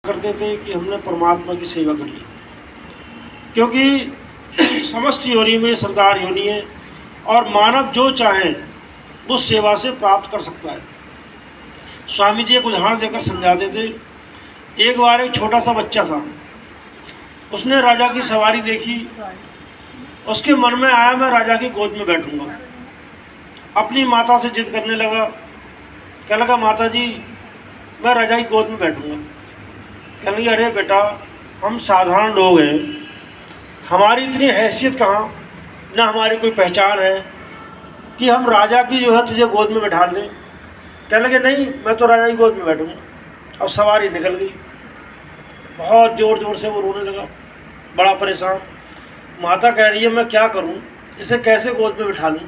करते थे कि हमने परमात्मा की सेवा करी, क्योंकि समस्त योनि में सरदार योनि है और मानव जो चाहे वो सेवा से प्राप्त कर सकता है। स्वामी जी एक उदाहरण देकर समझाते थे। एक बार एक छोटा सा बच्चा था, उसने राजा की सवारी देखी, उसके मन में आया मैं राजा की गोद में बैठूंगा। अपनी माता से जिद करने लगा, कहने लगा माता जी मैं राजा की गोद में बैठूंगा। कहने लगे अरे बेटा हम साधारण लोग हैं, हमारी इतनी हैसियत कहाँ, न हमारी कोई पहचान है कि हम राजा की जो है तुझे गोद में बैठा दें। कहने लगे नहीं मैं तो राजा की गोद में बैठूंगा। अब सवारी निकल गई, बहुत ज़ोर ज़ोर से वो रोने लगा, बड़ा परेशान। माता कह रही है मैं क्या करूं, इसे कैसे गोद में बिठा लूं।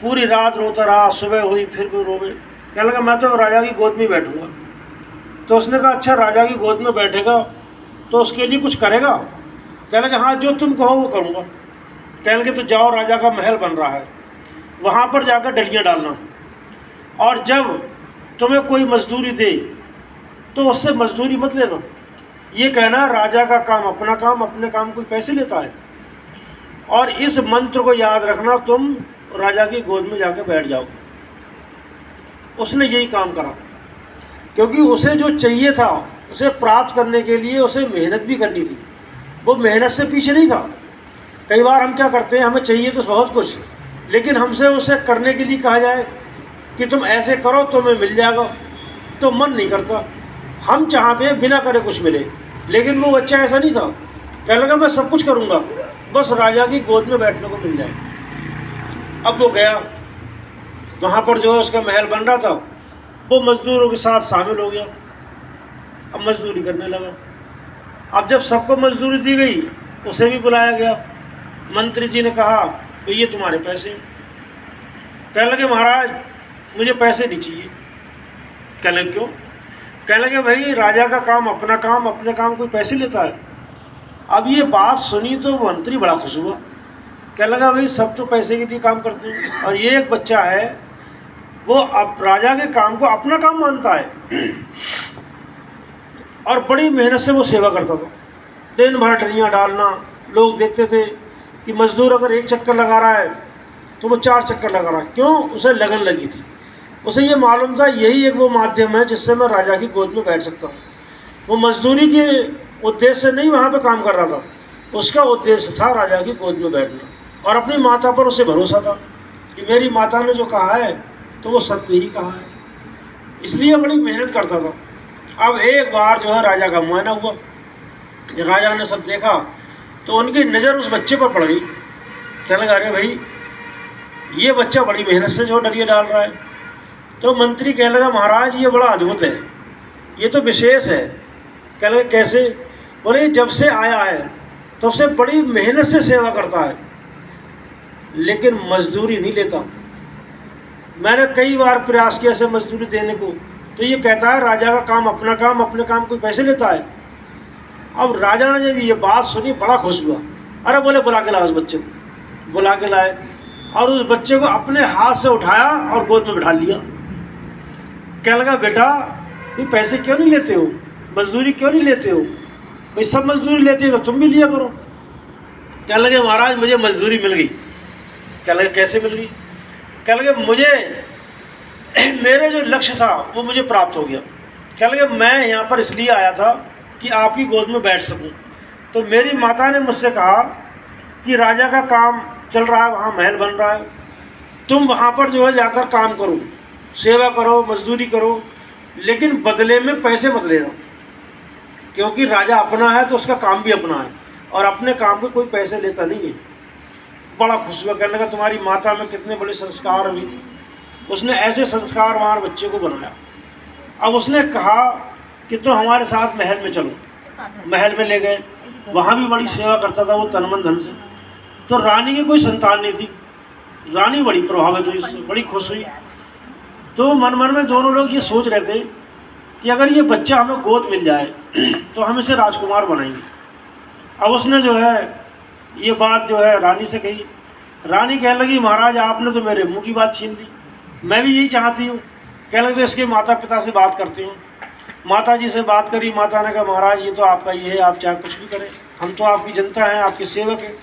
पूरी रात रोता रहा, सुबह हुई फिर भी रोवे। कहने लगा मैं तो राजा की गोद में बैठूंगा। तो उसने कहा अच्छा राजा की गोद में बैठेगा तो उसके लिए कुछ करेगा। कहने लगा हाँ जो तुम कहो वो करूँगा। कहने लगे तो जाओ राजा का महल बन रहा है, वहाँ पर जाकर डलियाँ डालना, और जब तुम्हें कोई मजदूरी दे तो उससे मजदूरी मत लेना। ये कहना राजा का काम अपना काम, अपने काम कोई पैसे लेता है। और इस मंत्र को याद रखना, तुम राजा की गोद में जाकर बैठ जाओ। उसने यही काम करा, क्योंकि उसे जो चाहिए था उसे प्राप्त करने के लिए उसे मेहनत भी करनी थी। वो मेहनत से पीछे नहीं था। कई बार हम क्या करते हैं, हमें चाहिए तो बहुत कुछ, लेकिन हमसे उसे करने के लिए कहा जाए कि तुम ऐसे करो तुम्हें मिल जाएगा, तो मन नहीं करता। हम चाहते हैं बिना करे कुछ मिले, लेकिन वो बच्चा ऐसा नहीं था। कहने लगा मैं सब कुछ करूँगा, बस राजा की गोद में बैठने को मिल जाए। अब वो गया, वहाँ पर जो है उसका महल बन रहा था, वो मजदूरों के साथ शामिल हो गया। अब मजदूरी करने लगा। अब जब सबको मजदूरी दी गई, उसे भी बुलाया गया। मंत्री जी ने कहा तो ये तुम्हारे पैसे। कहने लगे महाराज मुझे पैसे नहीं चाहिए। कहने लगे क्यों? कहने लगे भाई राजा का काम अपना काम, अपने काम कोई पैसे लेता है। अब ये बात सुनी तो मंत्री बड़ा खुश हुआ। कहने लगा भाई सब तो पैसे के लिए काम करते हैं, और ये एक बच्चा है वो अब राजा के काम को अपना काम मानता है और बड़ी मेहनत से वो सेवा करता था। दिन भर डलियाँ डालना, लोग देखते थे कि मजदूर अगर एक चक्कर लगा रहा है तो वो 4 चक्कर लगा रहा है। क्यों? उसे लगन लगी थी। उसे ये मालूम था यही एक वो माध्यम है जिससे मैं राजा की गोद में बैठ सकता हूँ। वो मजदूरी के उद्देश्य से नहीं वहाँ पे काम कर रहा था, उसका उद्देश्य था राजा की गोद में बैठना। और अपनी माता पर उसे भरोसा था कि मेरी माता ने जो कहा है तो वो सत्य ही कहा है, इसलिए बड़ी मेहनत करता था। अब एक बार जो है राजा का मुआयना हुआ, राजा ने सब देखा तो उनकी नज़र उस बच्चे पर पड़ गई। कहने लगा अरे भाई ये बच्चा बड़ी मेहनत से जो डलिया डाल रहा है। तो मंत्री कहने लगा महाराज ये बड़ा अद्भुत है, ये तो विशेष है। कहने लगे कैसे? बोले जब से आया है तब से बड़ी मेहनत से सेवा करता है, लेकिन मजदूरी नहीं लेता। मैंने कई बार प्रयास किया इसे मजदूरी देने को, तो ये कहता है राजा का काम अपना काम, अपने काम कोई पैसे लेता है। अब राजा ने जब ये बात सुनी बड़ा खुश हुआ। अरे बोले बुला के लाओ उस बच्चे को। बुला के लाए और उस बच्चे को अपने हाथ से उठाया और गोद में बिठा लिया। कहने लगा बेटा ये पैसे क्यों नहीं लेते हो, मजदूरी क्यों नहीं लेते हो? भाई सब मजदूरी लेते हो तो तुम भी लिया करो। कहने लगे महाराज मुझे मजदूरी मिल गई। कहने लगे कैसे मिल गई? कहने लगे मुझे मेरे जो लक्ष्य था वो मुझे प्राप्त हो गया। कहने लगे मैं यहाँ पर इसलिए आया था कि आपकी गोद में बैठ सकूं। तो मेरी माता ने मुझसे कहा कि राजा का काम चल रहा है, वहाँ महल बन रहा है, तुम वहाँ पर जो है जाकर काम करो, सेवा करो, मजदूरी करो, लेकिन बदले में पैसे मत लेना, क्योंकि राजा अपना है तो उसका काम भी अपना है और अपने काम को कोई पैसे लेता नहीं है। बड़ा खुश हुआ। कहने लगा तुम्हारी माता में कितने बड़े संस्कार हुए थे, उसने ऐसे संस्कार वहाँ बच्चे को बनाया। अब उसने कहा कि तो हमारे साथ महल में चलो। महल में ले गए, वहाँ भी बड़ी सेवा करता था वो तन मन धन से। तो रानी की कोई संतान नहीं थी, रानी बड़ी प्रभावित हुई इससे, बड़ी खुश हुई। तो मन मन में दोनों लोग ये सोच रहे थे कि अगर ये बच्चा हमें गोद मिल जाए तो हम इसे राजकुमार बनाएंगे। अब उसने जो है ये बात जो है रानी से कही। रानी कहने लगी महाराज आपने तो मेरे मुंह की बात छीन ली, मैं भी यही चाहती हूँ। कहने लगे तो इसके माता पिता से बात करती हूँ। माता जी से बात करी, माता ने कहा महाराज ये तो आपका ये है, आप चाहे कुछ भी करें, हम तो आपकी जनता हैं, आपके सेवक हैं,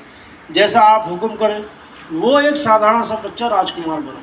जैसा आप हुक्म करें। वो एक साधारण सा बच्चा राजकुमार बना।